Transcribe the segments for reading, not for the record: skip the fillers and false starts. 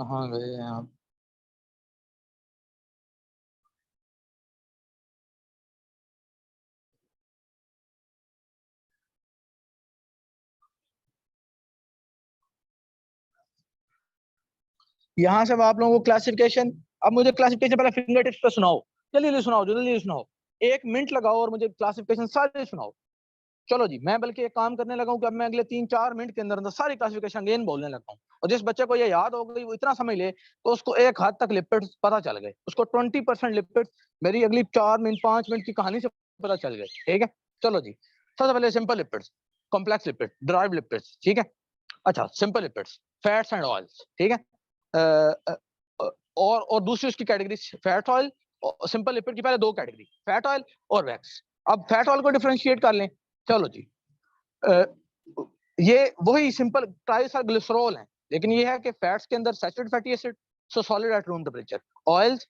कहाँ गए हैं आप? यहाँ से अब आप लोगों को क्लासिफिकेशन, अब मुझे क्लासिफिकेशन पहले फिंगर टिप्स पे सुनाओ, जल्दी जल्दी सुनाओ, जल्दी जल्दी सुनाओ। 1 मिनट लगाओ और मुझे क्लासिफिकेशन सारे सुनाओ। चलो जी, मैं बल्कि एक काम करने लगा हूँ कि अब मैं अगले 3-4 मिनट के अंदर अंदर सारी क्लासिफिकेशन अगेन बोलने लगा हूँ। और जिस बच्चे को ये याद हो गई वो इतना समझ ले तो उसको एक हद तक लिपिड्स पता चल गए, उसको 20% लिपिड्स मेरी अगली 4 मिनट 5 मिनट की कहानी से पता चल गए। ठीक है, चलो जी। सबसे पहले simple lipids, complex lipid, drive lipids. ठीक है, अच्छा simple lipids, fats and oils. ठीक है, अ, अ, अ, और दूसरी उसकी category fat oil. Simple lipid की पहले दो कैटेगरी, फैट ऑयल और वैक्स। अब फैट ऑयल को डिफरेंशिएट कर लें। चलो जी, अ, ये वही सिंपल ट्राइसल्ग्लिसरॉल है, लेकिन ये है कि फैट्स के अंदर saturated fatty acid, so solid at room temperature. Oils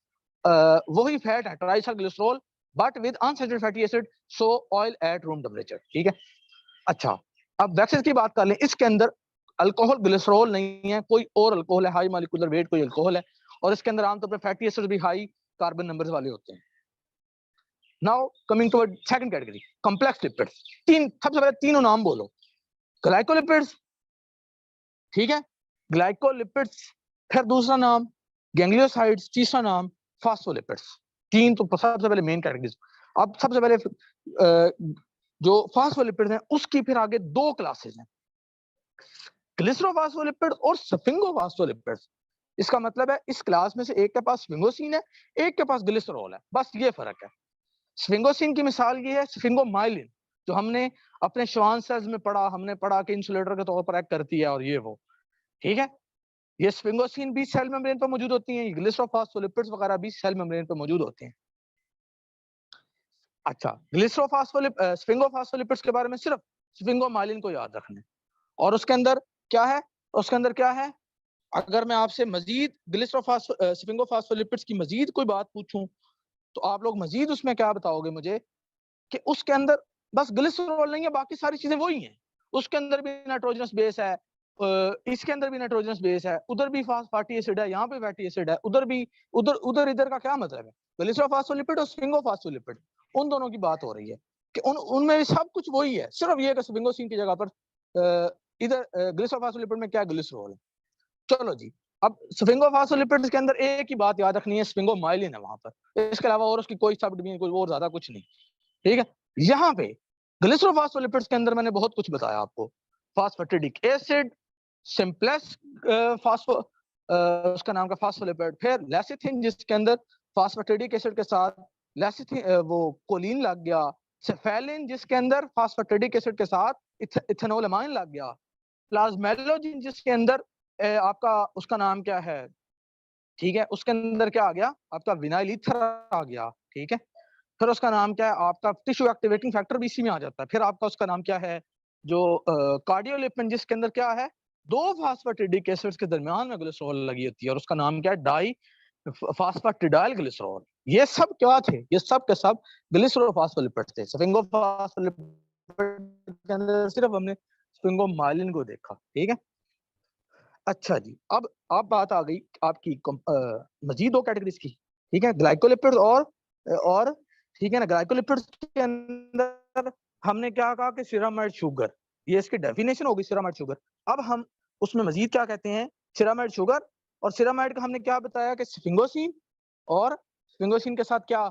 वही फैट है triacylglycerol, but with unsaturated fatty acid, so oil at room temperature. ठीक है, अच्छा अब वैक्सेस की बात कर लें। इसके अंदर अल्कोहल ग्लिसरॉल नहीं है, कोई और अल्कोहल है, हाई मॉलिक्यूलर वेट कोई अल्कोहल है, और इसके अंदर आमतौर पर फैटी एसिड भी हाई कार्बन नंबर्स वाले होते हैं। Now coming to second category, complex lipids. सबसे पहले तीनों नाम बोलो। ग्लाइकोलिपिड्स, ठीक है, ग्लाइकोलिपिड्स, फिर दूसरा नाम गैंग्लियोसाइड्स, तीसरा नाम फास्फोलिपिड्स। तीन तो सबसे पहले मेन कैटेगरीज। अब सबसे पहले जो फास्फोलिपिड्स हैं उसकी फिर आगे दो क्लासेस हैं, ग्लिसरोफास्फोलिपिड और स्फिंगोफास्फोलिपिड्स। इसका मतलब है इस क्लास में से एक के पास स्फिंगोसिन है, एक के पास ग्लिसरॉल है, बस ये फर्क है। स्फिंगोसिन की मिसाल ये है स्फिंगोमाइलिन, जो हमने अपने श्वान सेल्स में पढ़ा, हमने पढ़ा कि इंसुलेटर के तौर पर एक्ट करती है और ये वो। ठीक है, ये स्फिंगोसिन भी सेल मेम्ब्रेन पर मौजूद होती हैं, ग्लिसरोफास्फोलिपिड्स वगैरह भी सेल मेम्ब्रेन पर मौजूद होते हैं। अच्छा, स्फिंगोफास्फोलिपिड्स के बारे में सिर्फ स्फिंगोमाइलिन को याद रखना है। और उसके अंदर क्या है, उसके अंदर क्या है, अगर मैं आपसे मजीद स्फिंगोफास्फोलिपिड्स की मजीद कोई बात पूछूं तो आप लोग मजीद उसमें क्या बताओगे मुझे कि उसके अंदर बस ग्लिसरॉल नहीं है, बाकी सारी चीजें वही हैं। उसके अंदर भी नाइट्रोजनस बेस है, इसके अंदर भी नाइट्रोजनस बेस है, उधर भी फैटी एसिड है, यहाँ पे फैटी एसिड है, उधर भी, उधर उधर इधर का क्या मतलब है? ग्लिसरोफास्फोलिपिड और स्फिंगोफास्फोलिपिड, उन दोनों की बात हो रही है कि उनमें भी सब कुछ वही है, सिर्फ ये कि स्फिंगोसिन की जगह पर इधर ग्लिसरोफास्फोलिपिड में क्या ग्लिसरॉल है। चलो जी, अब स्फिंगोफास्फोलिपिड्स के अंदर एक ही बात याद रखनी है, स्फिंगोमाइलिन है वहां पर, इसके अलावा और उसकी कोई सब डिवीजन कोई और ज्यादा कुछ नहीं। ठीक है, यहाँ पे ग्लिसरोफास्फोलिपिड्स के अंदर मैंने बहुत कुछ बताया आपको। फास्फेटिडिक एसिड, सिंप्लेक्स फास्फो, उसका नाम का फास्फोलिपिड, फिर लेसिथिन जिसके अंदर फास्फेटिडिक एसिड के साथ लेसिथिन वो कोलिन लग गया, सेफेलिन जिसके अंदर फास्फेटिडिक एसिड के साथ इथेनोलामाइन लग गया, प्लाज्मेलोजिन जिसके अंदर आपका उसका नाम क्या है, ठीक है, उसके अंदर क्या आ गया आपका विनाइल ईथर आ गया। ठीक है, फिर उसका नाम क्या है आपका टिश्यू एक्टिवेटिंग फैक्टर भी इसी में आ जाता है। फिर आपका उसका नाम क्या है जो कार्डियोलिपिन जिसके अंदर क्या है दो फास्फेटिडिक एसिड्स के दरमियान में ग्लिसरॉल लगी होती है और उसका नाम क्या है डाई फास्फेटिडाइल ग्लिसरॉल। ये सब क्या थे, ये सब के सब ग्लिसरोफास्फोलिपिड थे। स्फिंगोफास्फोलिपिड के अंदर सिर्फ हमने स्फिंगोमाइलिन को देखा। ठीक है, अच्छा जी, अब बात आ गई आपकी मजीद दो कैटेगरीज की। ठीक है, ग्लाइकोलिपिड और ठीक है ना, ग्लाइकोलिपिड्स के अंदर हमने क्या कहा कि सिरामाइड शुगर, ये इसकी डेफिनेशन होगी सिरामाइड शुगर। अब हम उसमें मजीद क्या कहते हैं, सिरामाइड शुगर, और सिरामाइड का हमने क्या बताया कि स्फिंगोसिन, और स्फिंगोसिन के साथ क्या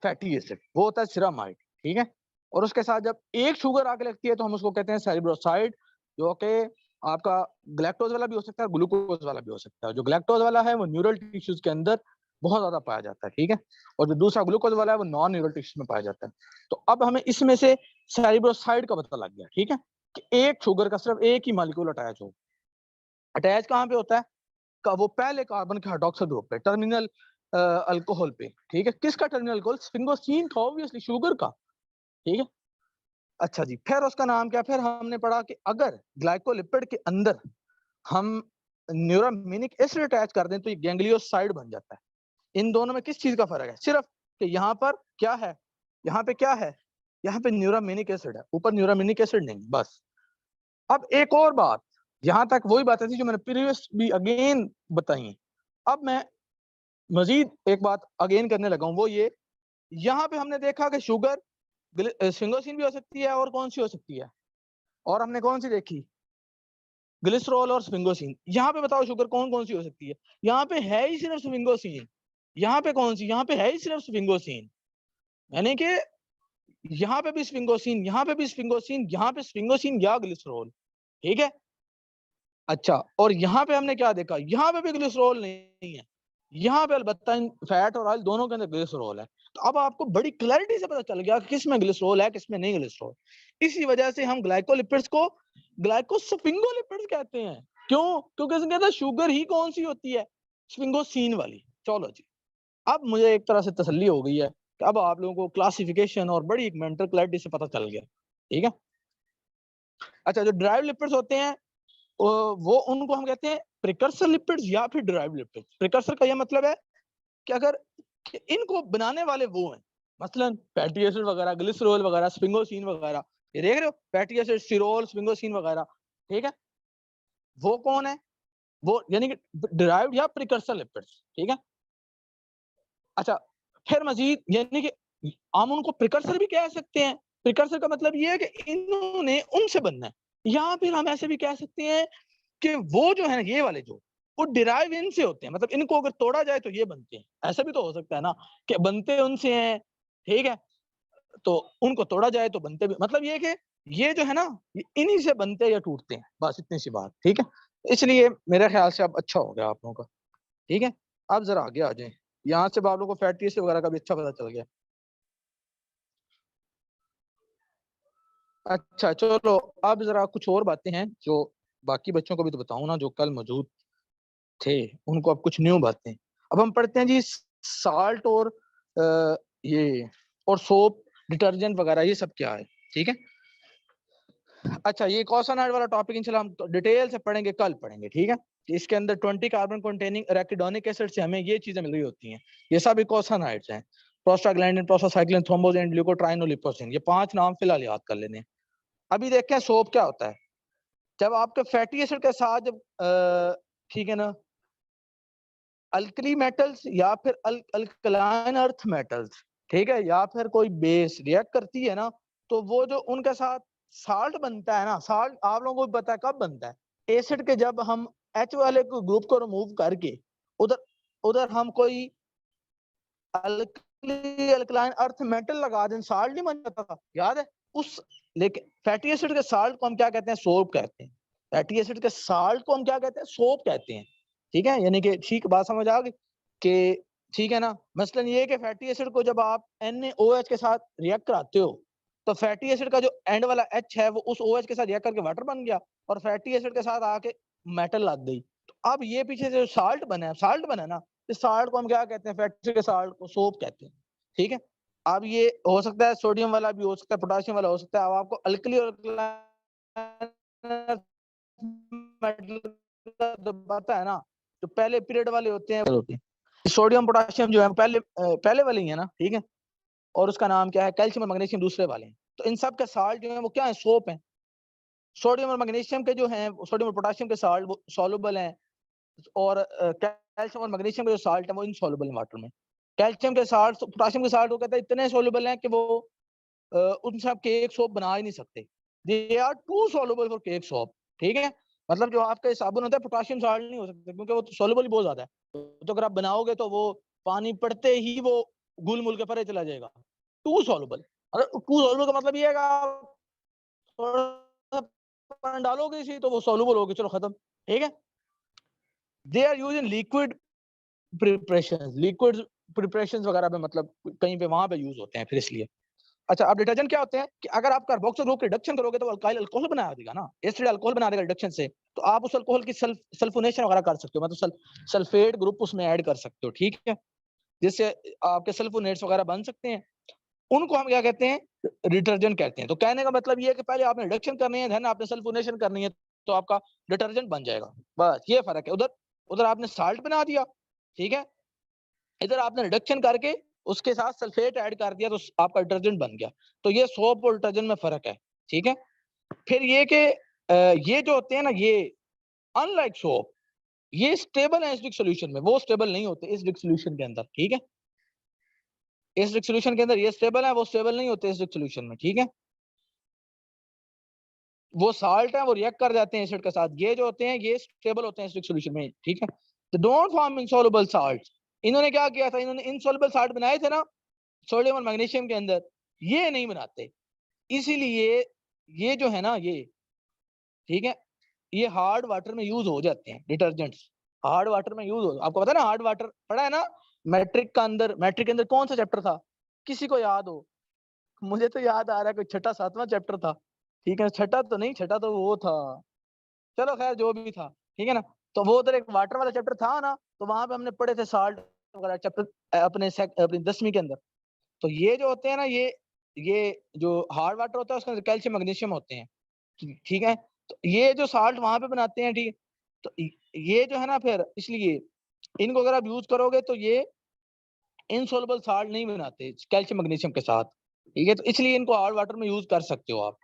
फैटी एसिड, वो होता है सिरामाइड। ठीक है, और उसके साथ जब एक शुगर आके लगती है तो हम उसको कहते हैं सेरिब्रोसाइड, जो कि आपका ग्लैक्टोज वाला भी हो सकता है, ग्लूकोज वाला भी हो सकता है। जो ग्लैक्टोज वाला है वो न्यूरल टिश्यूज के अंदर बहुत ज्यादा पाया जाता है। ठीक है, और जो दूसरा ग्लूकोज वाला है वो नॉन न्यूरल टिश्यूज में पाया जाता है। तो अब हमें इसमें से सेरिब्रोसाइड का पता लग गया। ठीक है, कि एक शुगर का सिर्फ एक ही मॉलिक्यूल अटैच हो, अटैच कहाँ पे होता है, वो पहले कार्बन के हाइड्रोक्साइड ग्रुप पे, टर्मिनल अल्कोहल पे। ठीक है, किसका टर्मिनल अल्कोहल, स्फिंगोसिन का, ऑब्वियसली शुगर का। ठीक है, अच्छा जी, फिर उसका नाम क्या, फिर हमने पढ़ा कि अगर ग्लाइकोलिपिड के अंदर हम न्यूरामिनिक एसिड अटैच कर दें तो ये गैंग्लियोसाइड बन जाता है। इन दोनों में किस चीज का फर्क है, सिर्फ कि यहाँ पर क्या है, यहाँ पे क्या है, यहाँ पे न्यूरामिनिक एसिड है, ऊपर न्यूरामिनिक एसिड नहीं, बस। अब एक और बात, यहाँ तक वही बातें थी जो मैंने प्रीवियस भी अगेन बताई हैं। अब मैं मजीद एक बात अगेन करने लगा हूँ, वो ये, यहाँ पे हमने देखा कि शुगर स्फिंगोसिन भी हो सकती है, और कौन सी हो सकती है, और हमने कौन सी देखी, ग्लिसरॉल और स्फिंगोसिन। यहाँ पे बताओ शुगर कौन कौन सी हो सकती है। यहाँ पे है ही सिर्फ स्फिंगोसिन, यहाँ पे कौन सी, यहाँ पे है ही सिर्फ स्फिंगोसिन, यानी कि यहाँ पे भी स्फिंगोसिन, यहाँ पे भी स्फिंगोसिन, यहाँ पे स्फिंगोसिन या ग्लिसरॉल, ठीक है। अच्छा, और यहाँ पे हमने क्या देखा, यहाँ पे भी ग्लिसरॉल नहीं है, यहाँ पे अलबत्ता फैट और ऑयल दोनों के अंदर ग्लिसरॉल है। तो अब आपको बड़ी क्लैरिटी से पता चल गया कि किसमें ग्लिसरॉल है, किसमें नहीं ग्लिसरॉल। इसी वजह से हम ग्लाइकोलिपिड्स को ग्लाइकोस्फिंगोलिपिड्स कहते हैं। क्यों? क्योंकि इसके अंदर शुगर ही कौन सी होती है, स्फिंगोसिन वाली। चलो जी, अब मुझे एक तरह से तसल्ली हो गई है कि अब आप लोगों को क्लासिफिकेशन और बड़ी एक मेंटल क्लैरिटी से पता चल गया, ठीक है। अच्छा, जो ड्राइव लिपिड्स होते हैं वो उनको हम कहते हैं प्रिकर्सर लिपिड्स या फिर ड्राइव लिपिड्स। प्रिकर्सर का यह मतलब है कि अगर कि इनको बनाने वाले वो हैं, मसलन फैटी एसिड वगैरह, ग्लिसरॉल वगैरह, स्फिंगोसिन वगैरह, ये देख रहे हो, फैटी एसिड, स्टिरोल, स्फिंगोसिन वगैरह, ठीक है। वो कौन है, वो यानी कि डिराइव्ड या प्रिकर्सर लिपिड्स, ठीक है। अच्छा, फिर मजीद यानी कि हम उनको प्रिकर्सर भी कह सकते हैं। प्रिकर्सर का मतलब ये है कि इन्होंने उनसे बनना है, या फिर हम ऐसे भी कह सकते हैं कि वो जो है ये वाले जो वो डिराइव इनसे होते हैं, मतलब इनको अगर तोड़ा जाए तो ये बनते हैं। ऐसा भी तो हो सकता है ना कि बनते उनसे हैं, ठीक है, तो उनको तोड़ा जाए तो बनते भी, मतलब ये कि ये जो है ना ये इन्हीं से बनते या टूटते हैं, बस इतनी सी बात, ठीक है। इसलिए मेरे ख्याल से अब अच्छा हो गया आप लोगों का, ठीक है। अब जरा आगे आ जाए, यहाँ से आप लोगों को फैटी एसिड वगैरह का भी अच्छा पता चल गया। अच्छा चलो, अब जरा कुछ और बातें हैं जो बाकी बच्चों को भी तो बताऊं ना, जो कल मौजूद थे, उनको अब कुछ न्यू बातें। अब हम पढ़ते हैं जी साल्ट और ये और सोप, डिटर्जेंट वगैरह, ये सब क्या है, ठीक है। अच्छा, ये कॉसानाइड वाला टॉपिक इंशाल्लाह हम तो डिटेल से पढ़ेंगे, कल पढ़ेंगे, ठीक है। इसके अंदर 20 कार्बन कंटेनिंग एराकिडोनिक एसिड से हमें ये चीजें मिल रही होती हैं, ये सब कॉसानाइड्स हैं। प्रोस्टाग्लैंडिन, प्रोस्टासाइक्लिन, थ्रोम्बोजेन, ग्लूकोट्राइनोलिपोसिन, ये 5 नाम फिलहाल याद कर लेने। अभी देखते हैं सोप क्या होता है। जब आपके फैटी एसिड के साथ जब ठीक है ना, अल्कली मेटल्स या फिर अल्कलाइन अर्थ मेटल्स, ठीक है, या फिर कोई बेस रिएक्ट करती है ना, तो वो जो उनके साथ साल्ट बनता है ना, साल्ट आप लोगों को भी पता है कब बनता है। एसिड के जब हम एच वाले को ग्रुप को रिमूव करके उधर उधर हम कोई अल्कली अल्कलाइन अर्थ मेटल लगा दें, साल्ट नहीं बन जाता था, याद है उस। लेकिन फैटी एसिड के साल्ट को हम क्या कहते हैं, सोप कहते हैं। फैटी एसिड के साल्ट को हम क्या कहते हैं, सोप कहते हैं, ठीक है। यानी कि ठीक बात समझ आ गई कि ठीक है ना। मसलन ये कि फैटी एसिड को जब आप NaOH के साथ रिएक्ट कराते हो, तो फैटी एसिड का जो एंड वाला H है वो उस OH के साथ रिएक्ट करके वाटर बन गया, और फैटी एसिड के साथ आके मेटल लग गई। तो अब ये पीछे से जो साल्ट बना ना, इस साल्ट को हम क्या कहते हैं, फैटी के साल्ट को सोप कहते हैं, ठीक है। अब ये हो सकता है सोडियम वाला भी हो सकता है, पोटेशियम वाला हो सकता है। अब आपको अल्कली और मेटल का पता है ना, जो पहले पीरियड वाले होते हैं, सोडियम पोटेशियम जो है पहले पहले वाले ही है ना, ठीक है। और उसका नाम क्या है, कैल्शियम और मैग्नीशियम दूसरे वाले हैं। तो इन सब के साल्ट जो है वो क्या है, सोप है। सोडियम और मैग्नीशियम के जो हैं, सोडियम और पोटेशियम के साल्ट वो सॉल्युबल हैं, और कैल्शियम और मैग्नीशियम के जो साल्ट है वो इनसॉल्युबल है वाटर में। कैल्शियम के साल्ट, पोटेशियम के साल्ट वो कहते हैं इतने सॉल्युबल हैं कि वो उन सब केक सोप बना ही नहीं सकते। They are too soluble for cake soap, ठीक है। मतलब जो आपका साबुन होता है, पोटेशियम साल्ट नहीं हो सकता, क्योंकि वो सॉल्युबल ही बहुत ज्यादा है। तो अगर आप बनाओगे तो वो पानी पड़ते ही वो घुल मुल के परे चला जाएगा। टू सॉल्युबल, अगर टू सॉल्युबल का मतलब ये है कि आप थोड़ा सा पानी डालोगे इसी तो वो सॉल्युबल हो गया, चलो खत्म, ठीक है। They are use in liquid preparation, liquid preparation वगैरह में, मतलब कहीं पे वहां पे यूज होते हैं, फिर इसलिए। अच्छा, अब डिटर्जेंट क्या होते हैं कि अगर आप कार्बोक्सिल ग्रुप रिडक्शन करोगे तो अल्काइल अल्कोहल बना देगा ना, एसिड अल्कोहल बना देगा रिडक्शन से। तो आप उस अल्कोहल की सल्फोनेशन वगैरह कर सकते हो, मतलब सल्फेट ग्रुप उसमें ऐड कर सकते हो, ठीक है, जिससे आपके सल्फोनेट्स वगैरह बन सकते हैं। उनको हम क्या कहते हैं, डिटर्जेंट कहते हैं। तो कहने का मतलब ये है कि पहले आपने रिडक्शन करनी है, देन आपने सल्फोनेशन करनी है, तो आपका डिटर्जेंट बन जाएगा। बस ये फर्क है। उधर उधर आपने साल्ट बना दिया, ठीक है, इधर आपने रिडक्शन करके उसके साथ सल्फेट ऐड कर दिया, तो आपका डिटर्जेंट बन गया। तो ये सोप और डिटर्जेंट में फर्क है, ठीक है। फिर ये कि ये जो होते हैं ना, ये अनलाइक सोप, ये स्टेबल है एसिडिक सॉल्यूशन में, वो स्टेबल नहीं होते एसिडिक सॉल्यूशन के अंदर, ठीक है। एसिडिक सॉल्यूशन के अंदर ये स्टेबल है, वो स्टेबल नहीं होते एसिडिक सॉल्यूशन में, ठीक है। वो साल्ट है, वो रिएक्ट कर जाते हैं एसिड के साथ, ये जो होते हैं ये स्टेबल होते हैं एसिडिक सॉल्यूशन में, ठीक है। तो डोंट फॉर्म इनसॉल्युबल साल्ट्स। इन्होंने क्या किया था, इन्होंने इनसॉल्युबल साल्ट बनाए थे ना सोडियम और मैग्नीशियम के अंदर, ये नहीं बनाते, इसीलिए ये जो है ना ये, ठीक है, ये हार्ड वाटर में यूज हो जाते हैं डिटर्जेंट्स, हार्ड वाटर में यूज हो, आपको पता है ना हार्ड वाटर पढ़ा है ना मैट्रिक का अंदर, मैट्रिक के अंदर कौन सा चैप्टर था, किसी को याद हो, मुझे तो याद आ रहा है कोई छठा सातवां चैप्टर था, ठीक है, छठा तो नहीं, छठा तो वो था, चलो खैर जो भी था, ठीक है ना। तो वो उधर एक वाटर वाला चैप्टर था ना, तो वहां पे हमने पढ़े थे साल्ट वगैरह चैप्टर अपनी 10वीं के अंदर। तो ये जो होते हैं ना ये जो हार्ड वाटर होता है उसके अंदर कैल्शियम मैग्नीशियम होते हैं, ठीक है। तो ये जो साल्ट वहां पे बनाते हैं, ठीक है, तो ये जो है ना फिर इसलिए इनको अगर आप यूज करोगे तो ये इनसॉल्युबल साल्ट नहीं बनाते कैल्शियम मैग्नीशियम के साथ, ठीक है। तो इसलिए इनको हार्ड वाटर में यूज कर सकते हो आप,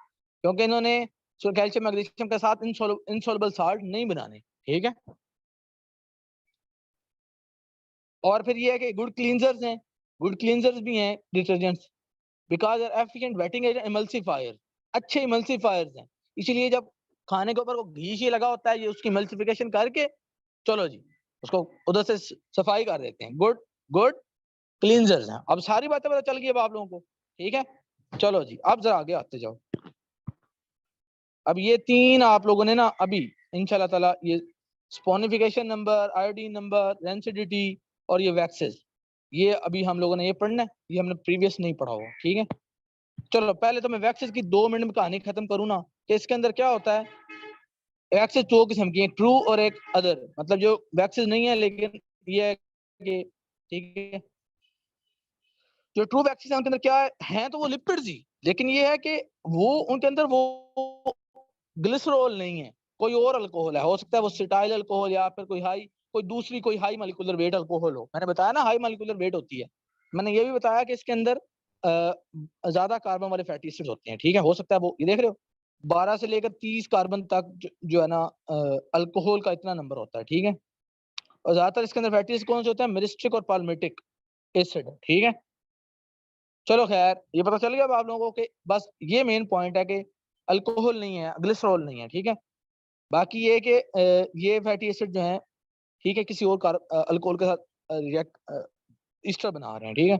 क्योंकि इन्होंने कैल्शियम मैग्नीशियम के साथ इनसॉल्युबल साल्ट नहीं बनाने, ठीक है। और फिर ये है कि गुड क्लींजर्स हैं, गुड क्लींजर्स भी हैं detergents, because are efficient wetting agent emulsifier, अच्छे इमल्सिफायर्स हैं, इसलिए जब खाने के ऊपर वो घी शी लगा होता है ये उसकी इमल्सिफिकेशन करके चलो जी उसको उधर से सफाई कर देते हैं, गुड गुड क्लींजर्स हैं। अब सारी बातें पता चल गई अब आप लोगों को, ठीक है। चलो जी अब जरा आगे आते जाओ। अब ये तीन आप लोगों ने ना अभी इंशाल्लाह ताला ये saponification number, iodine number, rancidity और ये वैक्सेस, ये अभी हम लोगों ने ये पढ़ना है, ये हमने प्रीवियस नहीं पढ़ा हुआ, ठीक है। चलो पहले तो मैं वैक्सेस की 2 मिनट में कहानी खत्म करूँ ना, कि इसके अंदर क्या होता है। वैक्सेस 2 किस्म की, ट्रू और एक अदर, मतलब जो वैक्सेस नहीं है लेकिन ये है कि, ठीक है, जो ट्रू वैक्सेस है उनके अंदर क्या है, तो वो लिपिड्स ही, लेकिन ये है कि वो उनके अंदर वो ग्लिसरॉल नहीं है, कोई और अल्कोहल है, हो सकता है वो सिटाइल अल्कोहल या फिर कोई दूसरी कोई हाई मॉलिक्यूलर वेट अल्कोहल हो। मैंने बताया ना हाई मॉलिक्यूलर वेट होती है, मैंने ये भी बताया कि इसके अंदर ज्यादा कार्बन वाले फैटी एसिड्स होते हैं, ठीक है। हो सकता है वो ये देख रहे हो 12 से लेकर 30 कार्बन तक जो है ना अल्कोहल का इतना नंबर होता है, ठीक है। और ज्यादातर इसके अंदर फैटी एसिड कौन से होते हैं, मिरिस्टिक और पाल्मिटिक एसिड, ठीक है। चलो खैर ये पता चल गया अब आप लोगों को कि बस ये मेन पॉइंट है कि अल्कोहल नहीं है, ग्लिसरॉल नहीं है, ठीक है। बाकी ये कि ये फैटी एसिड जो है, ठीक है, किसी और अल्कोहल के साथ रिएक्ट ईस्टर बना रहे हैं, ठीक है।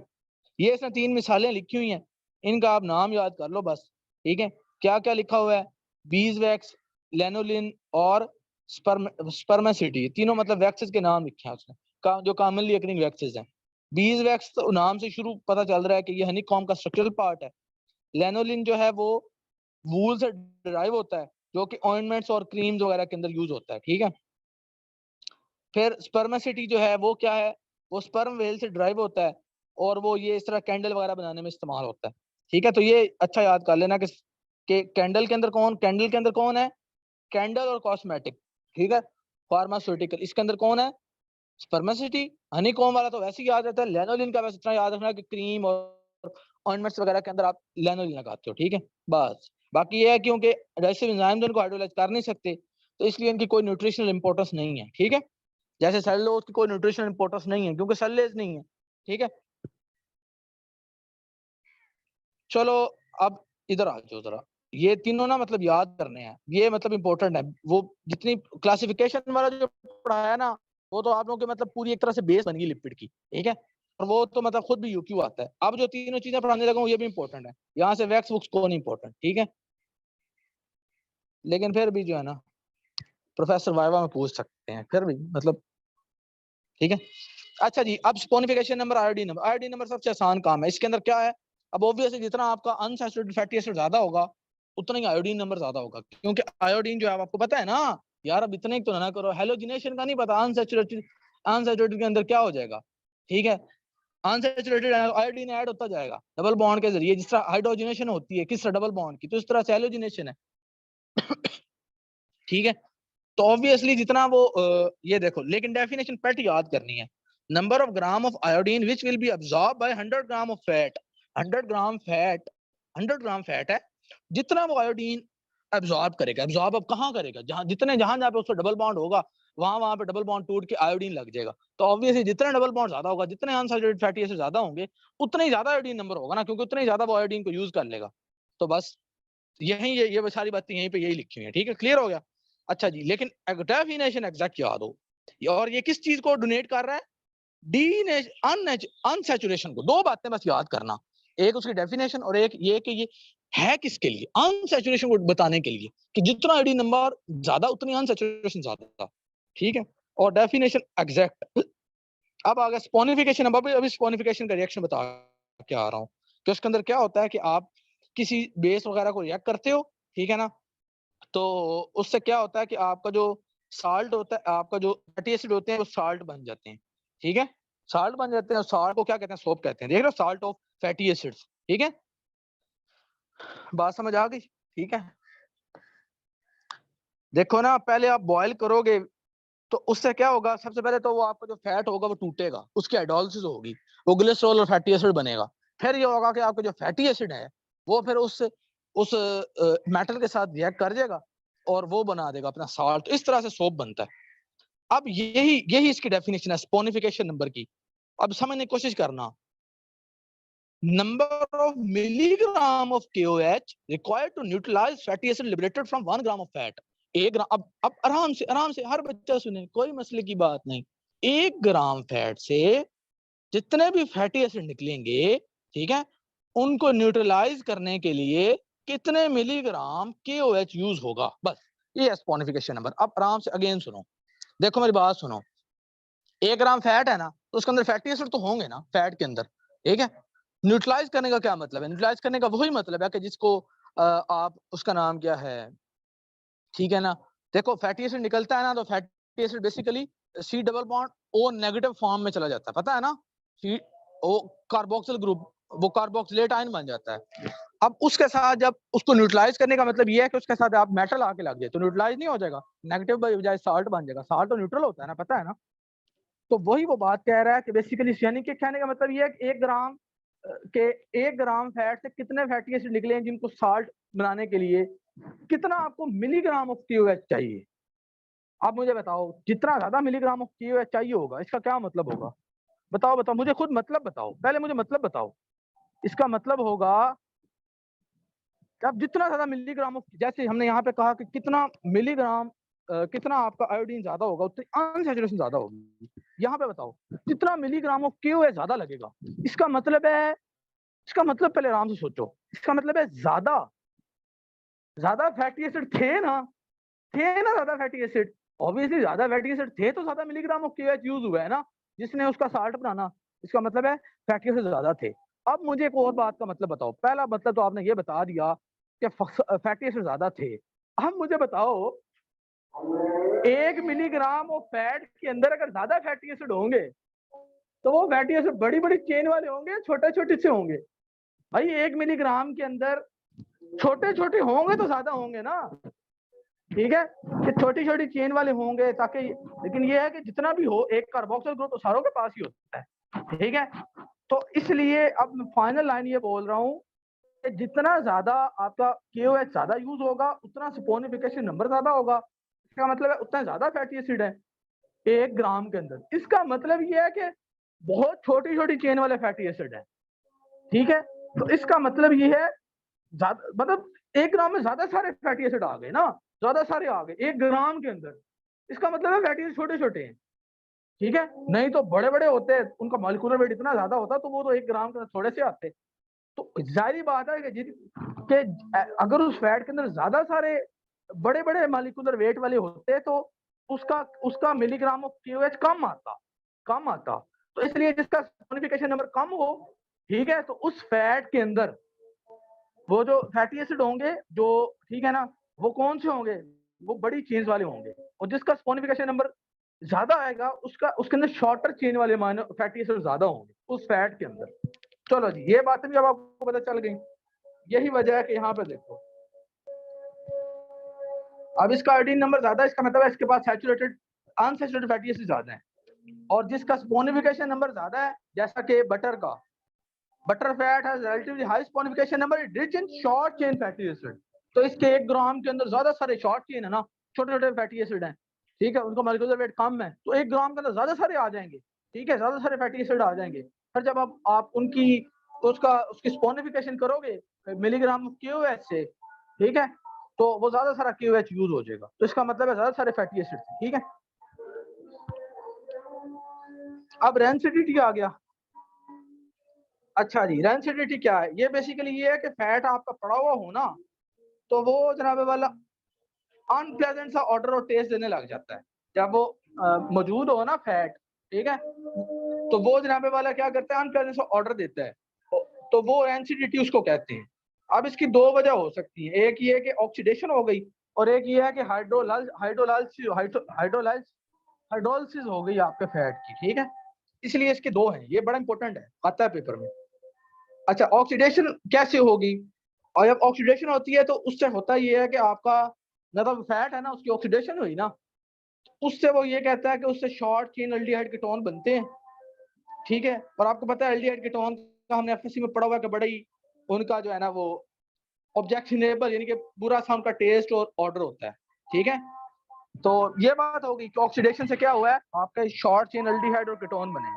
ये इसमें 3 मिसालें लिखी हुई हैं, इनका आप नाम याद कर लो बस, ठीक है। क्या क्या लिखा हुआ है, बीजवैक्स, लेनोलिन और स्पर्मेसिटी, तीनों मतलब वैक्सेस के नाम लिखे हैं उसने, जो कॉमनली अकरिंग वैक्सेस हैं। बीजवैक्स तो नाम से शुरू पता चल रहा है कि ये हनीकॉम्ब का स्ट्रक्चरल पार्ट है। लेनोलिन जो है वो वूल से डिराइव होता है, जो कि ऑइंटमेंट्स और क्रीम्स वगैरह के अंदर यूज होता है, ठीक है। फिर स्पर्मेसिटी जो है वो क्या है, वो स्पर्म वेल से ड्राइव होता है और वो ये इस तरह कैंडल वगैरह बनाने में इस्तेमाल होता है, ठीक है। तो ये अच्छा याद कर लेना कि कैंडल के अंदर कौन है, कैंडल और कॉस्मेटिक, ठीक है, फार्मास्यूटिकल, इसके अंदर कौन है, स्पर्मेसिटी। हनीकॉम्ब वाला तो वैसे ही याद रहता है, लेनोलिन का बस इतना याद रखना कि क्रीम और ऑइंटमेंट्स वगैरह के अंदर आप लेनोलिन लगाते हो, ठीक है, बस। बाकी ये है क्योंकि डाइजेस्टिव एंजाइम तो इनको हाइड्रोलाइज कर नहीं सकते, तो इसलिए इनकी कोई न्यूट्रिशनल इंपॉर्टेंस नहीं है, ठीक है। जैसे सेलुलोज की कोई न्यूट्रिशनल इंपॉर्टेंस नहीं है क्योंकि सेलुलोज नहीं है, ठीक है। चलो अब इधर आ जाओ जरा, ये तीनों ना मतलब याद करने हैं, ये मतलब इंपॉर्टेंट है। वो जितनी क्लासिफिकेशन वाला जो पढ़ाया ना, वो तो आप लोगों के मतलब पूरी एक तरह से बेस बन गई लिपिड की, ठीक है। और वो तो मतलब खुद भी यूक्यू आता है। अब जो तीनों चीजें पढ़ाने लगा हूँ ये भी इंपॉर्टेंट है, यहाँ से वैक्स बुक्स को नहीं इंपॉर्टेंट, ठीक है। लेकिन फिर भी जो है ना प्रोफेसर वाइवा में पूछ सकते हैं फिर भी मतलब, ठीक है। अच्छा जी अब स्पोनिफिकेशन नंबर, आयोडीन नंबर सबसे आसान काम है। इसके अंदर क्या है, अब ऑब्वियसली जितना आपका अनसैचुरेटेड फैटी एसिड ज्यादा होगा उतना ही आयोडीन नंबर ज्यादा होगा, क्योंकि आयोडीन जो है आपको पता है ना यार, अब इतने तो ना करो, हेलोजिनेशन का नहीं पता, अनसैचुरेटेड के अंदर क्या हो जाएगा, ठीक है। अनसैचुरेटेड आयोडीन ऐड होता जाएगा डबल बॉन्ड के जरिए, जिस तरह हाइड्रोजनेशन होती है किस तरह डबल बॉन्ड की, तो इस तरह से हेलोजिनेशन है, ठीक है। तो ऑब्वियसली जितना वो ये देखो, लेकिन डेफिनेशन पेट याद करनी है, number of gram of iodine which will be absorb by 100 gram of fat, 100 gram fat, 100 gram fat है, जितना वो आयोडीन एब्जॉर्ब करेगा। एब्जॉर्ब अब कहाँ करेगा? जहाँ जहाँ पे उसका डबल बॉन्ड होगा वहां पे डबल बॉन्ड टूट के आयोडीन लग जाएगा। तो ऑब्वियसली जितने डबल बॉन्ड ज्यादा होगा, जितने अनसैचुरेटेड फैटी एसिड ज्यादा होंगे, उतना ही ज्यादा आयोडीन नंबर होगा ना, क्योंकि उतना ही ज्यादा वो आयोडीन को यूज कर लेगा। तो बस यही ये सारी बातें यहीं पे यही लिखी हुई है। ठीक है, क्लियर हो गया? अच्छा जी, लेकिन डेफिनेशन एग्जैक्ट याद हो। और ये किस चीज को डोनेट कर रहा है? अनसैचुरेशन को। दो बातें बस याद करना, एक उसकी डेफिनेशन और एक ये कि ये है किसके लिए। अनसैचुरेशन को बताने के लिए कि जितना आईडी नंबर ज्यादा उतनी अनसैचुरेशन ज्यादा। ठीक है, और डेफिनेशन एग्जैक्ट। अब आ गया स्पोनिफिकेशन। अब अभी स्पोनिफिकेशन का रिएक्शन बता के आ रहा हूँ कि उसके अंदर क्या होता है कि आप किसी बेस वगैरह को रिएक्ट करते हो, ठीक है ना, तो उससे क्या होता है कि आपका जो साल्ट होता है, आपका जो फैटी एसिड होते हैं वो साल्ट बन जाते हैं। ठीक है, साल्ट बन जाते हैं। साल्ट को क्या कहते हैं? सोप कहते हैं। देख लो, साल्ट ऑफ फैटी एसिड्स। ठीक है, बात समझ आ गई? ठीक है, देखो ना, पहले आप बॉयल करोगे तो उससे क्या होगा? सबसे पहले तो वो आपका जो फैट होगा वो टूटेगा, उसकी हाइड्रोलिसिस होगी, वो ग्लिसरॉल और फैटी एसिड बनेगा। फिर ये होगा कि आपका जो फैटी एसिड है वो फिर उस मेटल के साथ रिएक्ट कर जाएगा और वो बना देगा अपना साल्ट। इस तरह से सोप बनता है। अब यही यही इसकी डेफिनेशन है स्पोनिफिकेशन नंबर की। अब समझने की कोशिश करना। Number of milligram of KOH required to neutralize fatty acid liberated from 1 gram of fat. 1 gram. अब आराम से हर बच्चा सुने, कोई मसले की बात नहीं। 1 ग्राम फैट से जितने भी फैटी एसिड निकलेंगे, ठीक है, उनको न्यूट्रलाइज करने के लिए कितने मिलीग्राम KOH यूज होगा, बस ये है स्पोनिफिकेशन नंबर। अब आराम से अगेन सुनो, देखो मेरी बात सुनो। 1 ग्राम फैट है ना, तो उसके अंदर फैटी एसिड तो होंगे ना फैट के अंदर। ठीक है, न्यूट्रलाइज करने का क्या मतलब है? न्यूट्रलाइज करने का वही मतलब है कि जिसको आप, उसका नाम क्या है, ठीक है ना, देखो फैटी एसिड निकलता है ना, तो fatty acid basically C double bond O negative form में चला जाता है, पता है ना। C O कार्बोक्सिल ग्रुप, वो कार्बोक्सिलेट आयन बन जाता है। अब उसके साथ जब उसको न्यूट्रलाइज करने का मतलब ये है कि उसके साथ आप मेटल आके लग जाए तो न्यूट्रलाइज नहीं हो जाएगा, नेगेटिव बजाय साल्ट बन जाएगा। साल्ट तो न्यूट्रल होता है ना, पता है ना। तो वही वो बात कह रहा है कि बेसिकली यानी कि कहने का मतलब ये है कि 1 ग्राम के 1 ग्राम फैट से कितने फैटी एसिड निकले हैं जिनको साल्ट बनाने के लिए कितना आपको मिलीग्राम ऑफ KOH चाहिए। आप मुझे बताओ, जितना ज्यादा मिलीग्राम ऑफ KOH चाहिए होगा, इसका क्या मतलब होगा? बताओ बताओ मुझे, खुद मतलब बताओ, पहले मुझे मतलब बताओ। इसका मतलब होगा कि आप जितना ज्यादा मिलीग्राम ऑफ, जैसे हमने यहाँ पे कहा कि कितना मिलीग्राम कितना आपका आयोडीन ज्यादा होगा उतनी अनसैचुरेशन ज्यादा होगी। यहाँ पे बताओ जितना मिलीग्राम ऑफ KOH ज्यादा लगेगा, इसका मतलब है, इसका मतलब पहले आराम से सोचो, इसका मतलब है ज्यादा ज्यादा फैटी एसिड थे ना ज्यादा फैटी एसिड। ऑब्वियसली ज्यादा फैटी एसिड थे तो ज्यादा मिलीग्राम ऑफ KOH यूज हुआ है ना, जिसने उसका साल्ट बनाना। इसका मतलब है फैटी एसिड ज्यादा थे। अब मुझे एक और बात का मतलब बताओ। पहला मतलब तो आपने ये बता दिया कि फैटी एसिड ज्यादा थे। अब मुझे बताओ 1 मिलीग्राम ऑफ फैट के अंदर अगर ज्यादा फैटी एसिड होंगे तो वो फैटी एसिड बड़ी बड़ी चेन वाले होंगे, छोटे छोटे से होंगे? भाई 1 मिलीग्राम के अंदर छोटे छोटे होंगे तो ज्यादा होंगे ना, ठीक है, कि छोटी छोटी चेन वाले होंगे ताकि, लेकिन ये है कि जितना भी हो एक कार्बोक्सिल ग्रुप तो सारों के पास ही होता है। ठीक है, तो इसलिए अब मैं फाइनल लाइन ये बोल रहा हूँ कि जितना ज्यादा आपका KOH ज्यादा यूज होगा उतना स्पोनिफिकेशन नंबर ज्यादा होगा। इसका मतलब है उतना ज्यादा फैटी एसिड है 1 ग्राम के अंदर। इसका मतलब ये है कि बहुत छोटी छोटी चेन वाले फैटी एसिड है। ठीक है, तो इसका मतलब ये है ज्यादा, मतलब 1 ग्राम में ज्यादा सारे फैटी एसिड आ गए ना, ज्यादा सारे आ गए 1 ग्राम के अंदर। इसका मतलब है फैटी एसिड छोटे छोटे हैं। ठीक है, नहीं तो बड़े बड़े होते हैं, उनका मॉलिक्यूलर वेट इतना ज्यादा होता तो वो तो 1 ग्राम के अंदर थोड़े से आते। तो जाहिर बात है कि अगर उस फैट के अंदर ज्यादा सारे बड़े बड़े मॉलिक्यूलर वेट वाले होते तो उसका उसका मिलीग्राम ऑफ KOH कम आता। तो इसलिए जिसका सैचुरेशन नंबर कम हो, ठीक है, तो उस फैट के अंदर वो जो फैटी एसिड होंगे जो, ठीक है ना, वो कौन से होंगे? वो बड़ी चेन्स वाले होंगे। और जिसका स्पोनिफिकेशन नंबर ज्यादा आएगा उसका उसके अंदर शॉर्टर चेन वाले फैटी एसिड ज्यादा होंगे उस फैट के अंदर। चलो जी, ये बातें भी अब आपको पता चल गई। यही वजह है कि यहाँ पे देखो, अब इसका आयोडीन नंबर ज्यादा है, इसका मतलब है इसके पास सैचुरेटेड अनसैचुरेटेड फैटी एसिड ज्यादा है। और जिसका स्पोनिफिकेशन नंबर ज्यादा है, जैसा कि बटर का, butter fat has relatively high sonification number, it rich in short chain fatty acid. तो इसके 1 ग्राम के अंदर ज्यादा सारे शॉर्ट चेन है ना, छोटे छोटे फैटी एसिड हैं, ठीक है, उनका मॉलिक्यूलर वेट कम है, तो 1 ग्राम के अंदर ज्यादा सारे आ जाएंगे, ठीक है, ज्यादा सारे फैटी एसिड आ जाएंगे। फिर जब आप उनकी उसकी स्पोनिफिकेशन करोगे मिलीग्राम क्यूएच से, ठीक है, तो वो ज्यादा सारा क्यूएच यूज हो जाएगा, तो इसका मतलब है ज्यादा सारे फैटी एसिड, ठीक है। अब रेंसिडिटी आ गया। अच्छा जी, रेंसिडिटी क्या है? ये बेसिकली ये है कि फैट आपका पड़ा हुआ हो ना, तो वो जनाबे वाला अनप्लेजेंट सा ऑर्डर और टेस्ट देने लग जाता है। जब वो मौजूद हो ना फैट, ठीक है, तो वो जनाबे वाला क्या करता है, अनप्लेजेंट सा ऑर्डर देता है, तो वो रेंसिडिटी उसको कहते हैं। अब इसकी 2 वजह हो सकती है, एक ये है कि ऑक्सीडेशन हो गई, और एक ये है कि हाइड्रोलाइसिस हो गई आपके फैट की, ठीक है। इसलिए इसके 2 हैं, ये बड़ा इंपॉर्टेंट है, आता है पेपर में। अच्छा, ऑक्सीडेशन कैसे होगी? और जब ऑक्सीडेशन होती है तो उससे होता ये है कि आपका मतलब फैट है ना, उसकी ऑक्सीडेशन हुई ना, उससे वो ये कहता है कि उससे शॉर्ट चेन एल्डिहाइड कीटोन बनते हैं, ठीक है। और आपको पता है एल्डिहाइड कीटोन का हमने एफएससी में पढ़ा हुआ है कि बड़ा ही उनका जो है ना वो ऑब्जेक्शनेबल यानी कि बुरा सा उनका टेस्ट और ऑर्डर होता है, ठीक है। तो ये बात होगी कि ऑक्सीडेशन से क्या हुआ है, आपके शॉर्ट चेन एल्डिहाइड और कीटोन बने,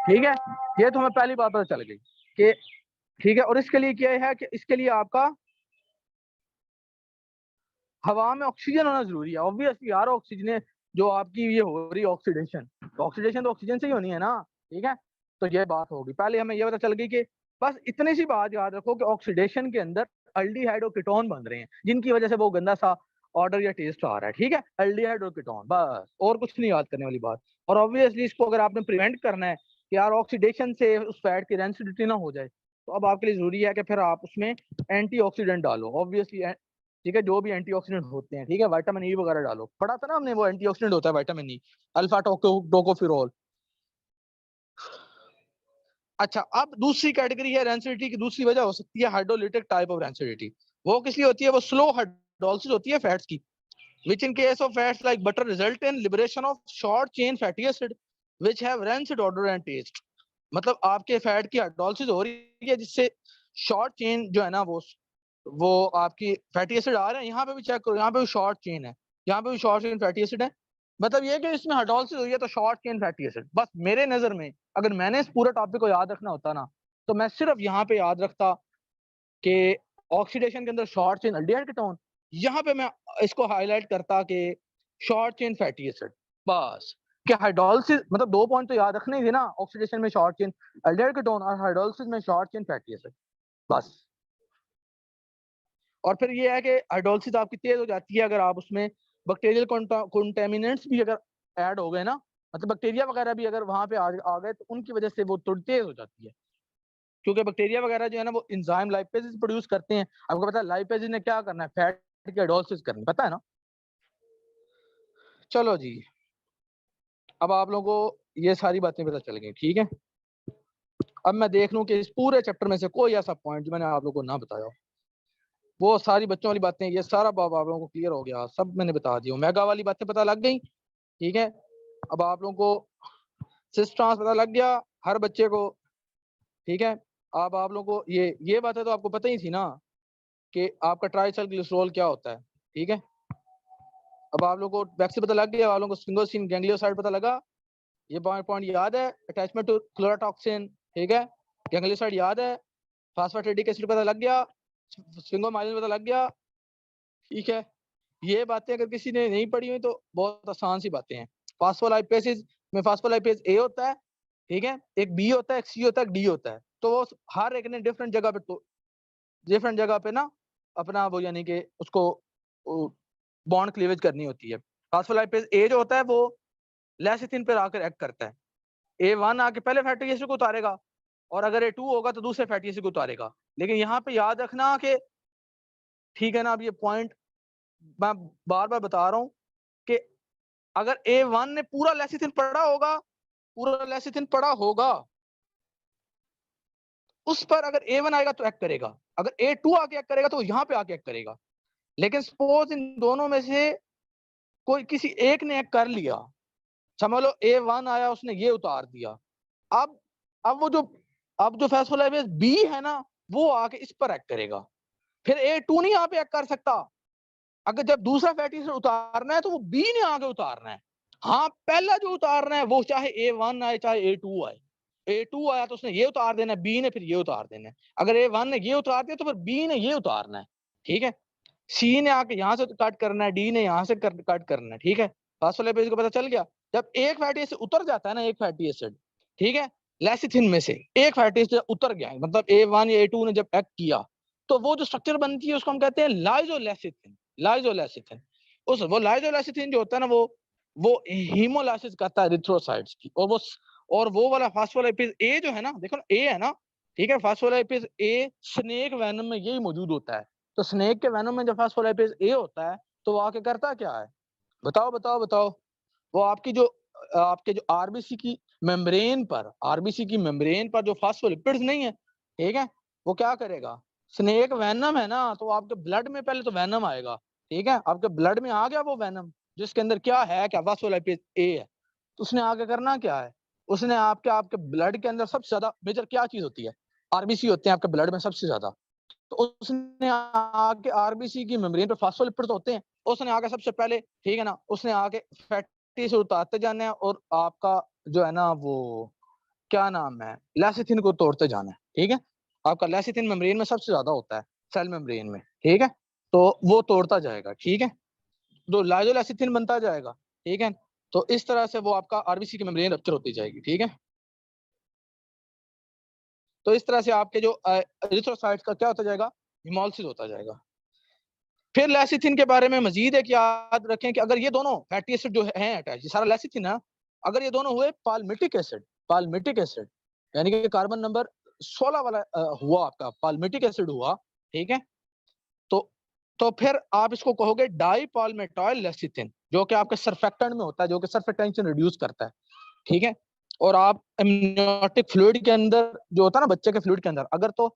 ठीक है। ये तो हमें पहली बात पता चल गई कि ठीक है। और इसके लिए क्या है कि इसके लिए आपका हवा में ऑक्सीजन होना जरूरी है, ऑब्वियसली यार, ऑक्सीजन जो आपकी ये हो रही है ऑक्सीडेशन, तो ऑक्सीडेशन तो ऑक्सीजन से ही होनी है ना, ठीक है। तो ये बात होगी, पहले हमें ये पता चल गई कि बस इतनी सी बात याद रखो कि ऑक्सीडेशन के अंदर एल्डिहाइड और कीटोन बन रहे हैं, जिनकी वजह से वो गंदा सा ऑर्डर या टेस्ट आ रहा है, ठीक है, एल्डिहाइड और कीटोन, बस और कुछ नहीं याद करने वाली बात। और ऑब्वियसली इसको अगर आपने प्रिवेंट करना है कि यार ऑक्सीडेशन से उस फैट की रेंसिडिटी ना हो जाए, तो अब आपके लिए जरूरी है कि फिर आप उसमें एंटीऑक्सीडेंट डालो, ऑब्वियसली, ठीक है, जो भी एंटीऑक्सीडेंट होते हैं, ठीक है, विटामिन ई वगैरह डालो, पढ़ा था ना हमने, वो एंटीऑक्सीडेंट होता है विटामिन ई, अल्फा टोकोफेरोल। अच्छा, अब दूसरी कैटेगरी है रेंसिडिटी की, दूसरी वजह हो सकती है हाइड्रोलिटिक टाइप ऑफ रेंसिडिटी। वो किस लिए होती है? वो स्लो हाइड्रोलिसिस होती है फैट्स की, which in case of fats like butter result in liberation of short chain fatty acid which have rancid odor and taste। मतलब आपके फैट की हाइड्रोलिसिस हो रही है जिससे शॉर्ट चेन जो है ना वो आपकी फैटी एसिड आ रहे हैं, यहाँ पे भी चेक करो, यहाँ पे भी शॉर्ट चेन है, यहाँ पे भी शॉर्ट चेन फैटी एसिड है। मतलब ये कि इसमें हाइड्रोलिसिस हुई है तो शॉर्ट चेन फैटी एसिड। बस मेरे नजर में अगर मैंने इस पूरे टॉपिक को याद रखना होता ना, तो मैं सिर्फ यहाँ पे याद रखता कि ऑक्सीडेशन के अंदर शॉर्ट चेन एल्डिहाइड कीटोन, यहाँ पे मैं इसको हाईलाइट करता कि शॉर्ट चेन फैटी एसिड, बस। कि हाइड्रोलिसिस मतलब 2 पॉइंट तो याद रखने ही थे ना, ऑक्सीडेशन में शॉर्ट चेन एल्डिहाइड कीटोन और हाइड्रोलिसिस में शॉर्ट चेन फैटी एसिड, बस। और फिर ये है कि हाइड्रोलिसिस आपकी तेज हो जाती है अगर आप उसमें बैक्टीरियल कंटेमिनेंट्स भी अगर ऐड हो गए ना, मतलब बैक्टीरिया वगैरह भी अगर वहां पे आ गए, तो उनकी वजह से वो थोड़ी तेज हो जाती है, क्योंकि बैक्टीरिया वगैरह जो है ना वो एंजाइम लाइपेजेस प्रोड्यूस करते हैं। आपको पता है लाइपेजेस ने क्या करना है, फैट की हाइड्रोलिसिस करनी, पता है ना। चलो जी, अब आप लोगों को ये सारी बातें पता चल गई, ठीक है। अब मैं देख लूं कि इस पूरे चैप्टर में से कोई ऐसा पॉइंट जो मैंने आप लोगों को ना बताया हो, वो सारी बच्चों वाली बातें, ये सारा बाब आप लोगों को क्लियर हो गया, सब मैंने बता दिया, ओमेगा वाली बातें पता लग गई, ठीक है। अब आप लोगों को सिस ट्रांस पता लग गया हर बच्चे को, ठीक है। अब आप लोगों को ये बातें तो आपको पता ही थी ना कि आपका ट्राइसल्ग्लिसरॉल क्या होता है, ठीक है। अब आप लोगों को वैक्सीन पता लग गया, आप लोगों को स्फिंगोसिन गैंग्लियोसाइड पता लगा, ये पॉइंट याद है, अटैचमेंट टू क्लोराटॉक्सिन, ठीक है, गैंग्लियोसाइड याद है, फास्फेटिडिक एसिड पता लग गया, स्फिंगोमाइलिन पता लग गया, ठीक है। ये बातें अगर किसी ने नहीं पढ़ी हुई तो बहुत आसान सी बातें हैं। फास्फोलाइपेसिस में फास्फोलाइपेज ए होता है, ठीक है, एक बी होता है, एक सी होता है, एक डी होता है, तो वो हर एक ने डिफरेंट जगह पे, तो डिफरेंट जगह पे ना अपना वो यानी कि उसको बॉन्ड क्लीवेज करनी होती है। फास्फोलाइपेज ए जो होता है वो लेसिथिन पर आकर एक्ट करता है, ए1 आके पहले फैटी एसिड को उतारेगा, और अगर ए2 होगा तो दूसरे फैटी एसिड को उतारेगा। लेकिन यहाँ पे याद रखना कि ठीक है ना, अब ये पॉइंट मैं बार बार बता रहा हूँ कि अगर ए1 ने पूरा लेसिथिन पढ़ा होगा, पूरा लेसिथिन पढ़ा होगा, उस पर अगर ए1 आएगा तो एक्ट करेगा, अगर ए2 आके एक्ट करेगा तो यहाँ पे आके एक्ट करेगा। लेकिन सपोज इन दोनों में से कोई किसी एक ने एक्ट कर लिया, समझ लो ए1 आया उसने ये उतार दिया, अब अब वो जो अब जो फास्फोलाइपेज बी है ना वो आके इस पर एक्ट करेगा, फिर A2 नहीं यहाँ पे एक्ट कर सकता। अगर जब दूसरा फैटी एसिड उतारना है तो वो B ने आगे उतारना है। हाँ, पहला जो उतारना है वो चाहे A1 आए चाहे A2 आए। A2 आया तो उसने ये उतार देना है, B ने फिर ये उतार देना है। अगर A1 ने ये उतार दिया तो फिर B ने ये उतारना है। ठीक है, C ने आके यहाँ से कट करना है, D ने यहाँ से कट करना है। ठीक है, फॉस्फोलिपिड्स को पता चल गया। जब एक फैटी एसिड उतर जाता है ना, एक फैटी एसिड, ठीक है, लेसिथिन में से एक फैटी एसिड उतर गया, मतलब A1 या A2 ने जब एक्ट किया, तो वो जो स्ट्रक्चर बनती है उसको हम कहते हैं लाइजोलेसिथिन। लाइजोलेसिथिन, उस वो लाइजोलेसिथिन जो होता है ना, वो हीमोलाइसिस करता है एरिथ्रोसाइट्स की। और वो वाला फास्फोलिपिड ए जो है ना, देखो ना, ए है ना, ठीक है, फास्फोलिपिड ए स्नेक वेनम में यही मौजूद होता है। तो स्नेक के वेनम में जब फास्फोलिपिड ए होता है तो वो आके करता क्या है, बताओ बताओ बताओ। वो आपके जो आरबीसी की मेम्ब्रेन पर, आरबीसी की मेम्ब्रेन पर जो फास्फोलिपिड्स नहीं है, ठीक है, वो क्या करेगा, स्नेक वेनम है ना, तो आपके ब्लड में पहले तो वेनम आएगा। ठीक है, आपके ब्लड में आ गया वो वेनम, जिसके अंदर क्या है, क्या फास्फोलिपिड ए है। तो उसने आगे करना क्या है, उसने आपके आपके ब्लड के अंदर सबसे ज्यादा मेजर क्या चीज होती है, आरबीसी होते हैं आपके ब्लड में सबसे ज्यादा। तो उसने आके आरबीसी की मेम्ब्रेन पे फास्फोलिपिड्स होते हैं, उसने आके सबसे पहले, ठीक है ना, उसने आके फैटी से उतारते जाना है और आपका जो है ना वो क्या नाम है, लेसिथिन को तोड़ते जाना है। ठीक है, आपका लेसिथिन मेम्ब्रेन में सबसे ज्यादा होता है, सेल मेम्ब्रेन में। ठीक है, तो वो तोड़ता जाएगा। ठीक है, तो लाइजोलेसिथिन बनता जाएगा। ठीक है, तो इस तरह से वो आपका आरबीसी की मेम्ब्रेन रप्चर होती जाएगी। ठीक है, तो इस तरह से आपके जो एरिथ्रोसाइट्स का क्या होता जाएगा, हिमोलिसिस होता जाएगा। फिर लेसिथिन के बारे में मजीद एक याद रखें कि अगर ये दोनों फैटी एसिड जो हैं अटैच, ये सारा लेसिथिन है, अगर ये दोनों हुए पाल्मिटिक एसिड, पाल्मिटिक एसिड यानी कि कार्बन नंबर 16 वाला हुआ आपका, पाल्मिटिक एसिड हुआ। ठीक है, तो तो फिर आप इसको कहोगे डाई पाल्मेटॉइल लेसिथिन, जो कि आपके सरफेक्टेंट में होता है, जो कि सरफेक्टेंशन रिड्यूस करता है। ठीक है, और आप एमनियोटिक फ्लूइड के अंदर जो होता है ना, बच्चे के फ्लूइड के अंदर, अगर तो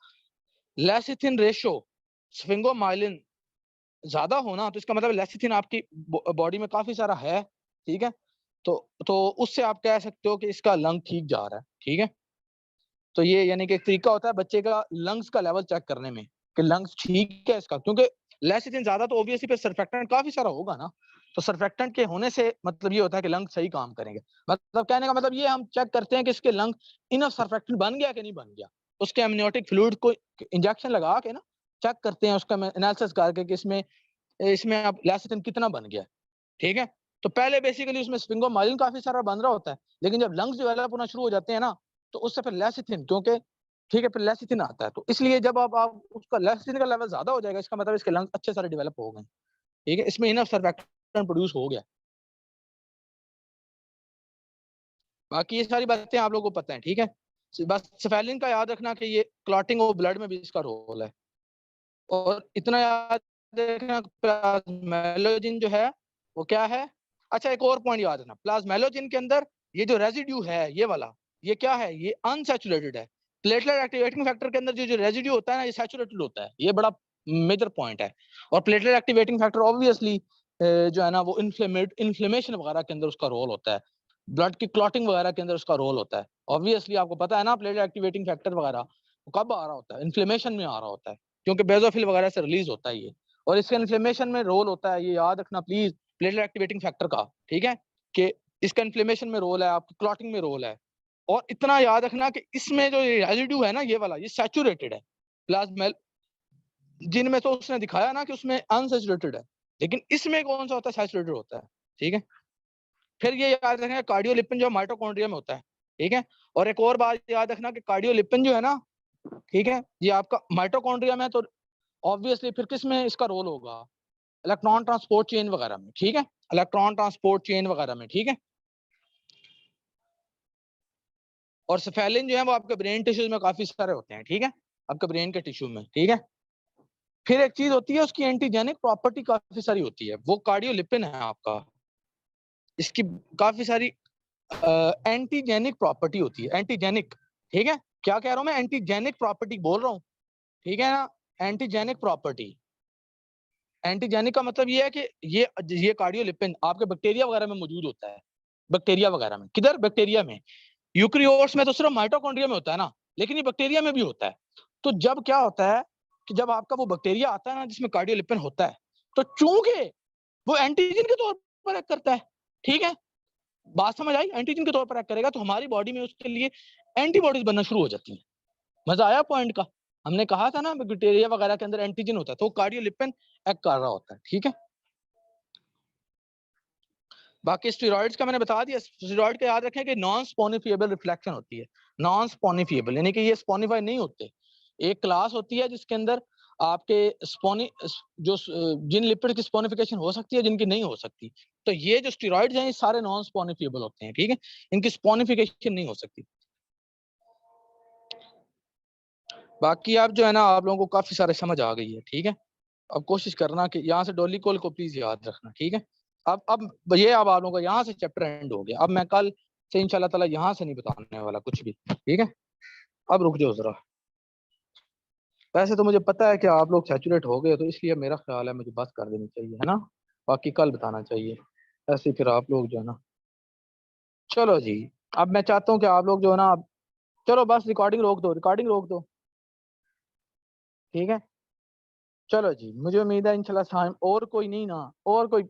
लेसिथिन रेशो स्फिंगोमाइलिन ज्यादा होना, तो इसका मतलब लेसिथिन आपकी बॉडी में काफी सारा है। ठीक है, तो उससे आप कह सकते हो कि इसका लंग ठीक जा रहा है। ठीक है, तो ये यानी कि एक तरीका होता है बच्चे का लंग्स का लेवल चेक करने में कि लंग्स ठीक है इसका, क्योंकि लेसिथिन ज्यादा तो ऑब्वियसली पे सरफेक्टेंट काफी सारा होगा ना, तो सरफेक्टेंट के होने से मतलब ये होता है कि लंग सही काम करेंगे। मतलब कहने का मतलब ये, हम चेक करते हैं कि इसके लंग इनफ सरफेक्टेंट बन गया कि नहीं बन गया, उसके एमनियोटिक फ्लूइड को इंजेक्शन लगा के ना चेक करते हैं, उसका एनालिसिस करके कि इसमें इसमें अब लेसिथिन कितना बन गया। ठीक है, तो पहले बेसिकली उसमें स्फिंगोमाइलिन काफी सारा बन रहा होता है, लेकिन जब लंग्स डेवलप होना शुरू हो जाते हैं ना, तो उससे फिर लेसिथिन, क्योंकि ठीक है, फिर लेसिथिन आता है, तो इसलिए जब आप उसका लेसिथिन का लेवल ज्यादा हो जाएगा, इसका मतलब इसके लंग्स अच्छे सारे डेवलप हो गए। ठीक है, इसमें इनफ सर्फेक्टेंट प्रोड्यूस हो गया। बाकी ये सारी बातें आप लोगों को पता है। ठीक है, बस सेफेलिन का याद रखना कि ये क्लॉटिंग और ब्लड में भी इसका रोल है। और इतना याद रखना, प्लाज्मेलोजिन जो है वो क्या है। अच्छा, एक और पॉइंट याद रखना, प्लाज्मेलोजिन के अंदर ये जो रेजिड्यू है, ये वाला, ये क्या है, ये अनसैचुरेटेड है। प्लेटलेट एक्टिवेटिंग फैक्टर के अंदर जो रेजिड्यू होता है ना, ये सैचुरेटेड होता है, ये बड़ा मेजर पॉइंट है। और प्लेटलेट एक्टिवेटिंग फैक्टर ऑब्वियसली जो है ना वो इन्फ्लेमेशन वगैरह के अंदर उसका रोल होता है, ब्लड की क्लॉटिंग वगैरह के अंदर उसका रोल होता है। ऑब्वियसली आपको पता है ना, प्लेटलेट एक्टिवेटिंग फैक्टर वगैरह कब आ रहा होता है, इन्फ्लेमेशन में आ रहा होता है, क्योंकि बेजोफिल वगैरह से रिलीज होता है ये, और इसका इन्फ्लेमेशन में रोल होता है, ये याद रखना प्लीज, प्लेटलेट एक्टिवेटिंग फैक्टर का। ठीक है, कि इसका इन्फ्लेमेशन में रोल है, आपकी क्लॉटिंग में रोल है। और इतना याद रखना कि इसमें जो रेजिड्यू है ना, ये वाला, ये सैचुरेटेड है। प्लाज्मेल जिनमें तो उसने दिखाया ना कि उसमें अनसैचुरेटेड है, लेकिन इसमें कौन सा होता है, सैचुरेटेड होता है। ठीक है, फिर ये याद रखना कार्डियोलिपिन जो माइटोकॉन्ड्रिया में होता है। ठीक है, और एक और बात याद रखना कि कार्डियोलिपिन जो है ना, ठीक है, ये आपका माइटोकॉन्ड्रिया में है, तो ऑब्वियसली फिर किस में इसका रोल होगा, इलेक्ट्रॉन ट्रांसपोर्ट चेन वगैरह में। ठीक है, इलेक्ट्रॉन ट्रांसपोर्ट चेन वगैरह में। ठीक है, और सेफेलिन जो है वो आपके ब्रेन टिश्यूज में काफी सारे होते हैं। ठीक है, आपके ब्रेन के टिश्यू में। ठीक है, फिर एक चीज होती है उसकी एंटीजेनिक प्रॉपर्टी काफी सारी होती है, वो कार्डियोलिपिन है आपका, इसकी काफी सारी एंटीजेनिक प्रॉपर्टी होती है, एंटीजेनिक। ठीक है, क्या कह रहा हूं मैं, एंटीजेनिक प्रॉपर्टी बोल रहा हूँ। ठीक है ना, एंटीजेनिक प्रॉपर्टी, एंटीजेनिक का मतलब ये है कि ये कार्डियोलिपिन आपके बैक्टीरिया वगैरह में मौजूद होता है, बैक्टीरिया वगैरह में। किधर, बैक्टीरिया में। यूकेरियोट्स में तो सिर्फ माइटोकॉन्ड्रिया में होता है ना, लेकिन ये बैक्टीरिया में भी होता है। तो जब क्या होता है कि जब आपका वो बैक्टीरिया आता है ना जिसमें कार्डियोलिपिन होता है, तो चूंकि वो एंटीजन के तौर पर एक्ट करता है, ठीक है, बात समझ आई, एंटीजन के तौर पर एक्ट करेगा तो हमारी बॉडी में उसके लिए एंटीबॉडीज बनना शुरू हो जाती है। मजा आया पॉइंट का? हमने कहा था ना बैक्टीरिया वगैरह के अंदर एंटीजन होता है, तो कार्डियोलिपिन एक्ट कर रहा होता है, ठीक है। बाकी स्टेरॉइड्स का मैंने बता दिया। स्टेरॉइड का याद रखें कि नॉन स्पॉनिफिएबल रिफ्लेक्शन होती है, नॉन स्पॉनिफिएबल यानी कि ये स्पॉनिफाई नहीं होते। एक क्लास होती है जिसके अंदर आपके स्पॉनि जो जिन लिपिड की स्पॉनिफिकेशन हो सकती है, जिनकी नहीं हो सकती। तो ये जो स्टेरॉइड्स हैं ये सारे नॉन स्पॉनिफिएबल होते हैं, ठीक है, इनकी स्पॉनिफिकेशन नहीं हो सकती। बाकी आप जो है ना, आप लोगों को काफी सारे समझ आ गई है, ठीक है। अब कोशिश करना कि यहाँ से डॉली कॉल को प्लीज याद रखना, ठीक है। अब ये अब आप लोगों का यहाँ से चैप्टर एंड हो गया। अब मैं कल से इंशाल्लाह ताला यहाँ से नहीं बताने वाला कुछ भी, ठीक है। अब रुक जाओ जरा। वैसे तो मुझे पता है कि आप लोग सैचुरेट हो गए, तो इसलिए मेरा ख्याल है मुझे बस कर देनी चाहिए, है ना। बाकी कल बताना चाहिए, ऐसे फिर आप लोग जो है ना। चलो जी, अब मैं चाहता हूँ कि आप लोग जो है ना, चलो बस रिकॉर्डिंग रोक दो, रिकॉर्डिंग रोक दो, ठीक है। चलो जी, मुझे उम्मीद है इंशाल्लाह और कोई नहीं ना, और कोई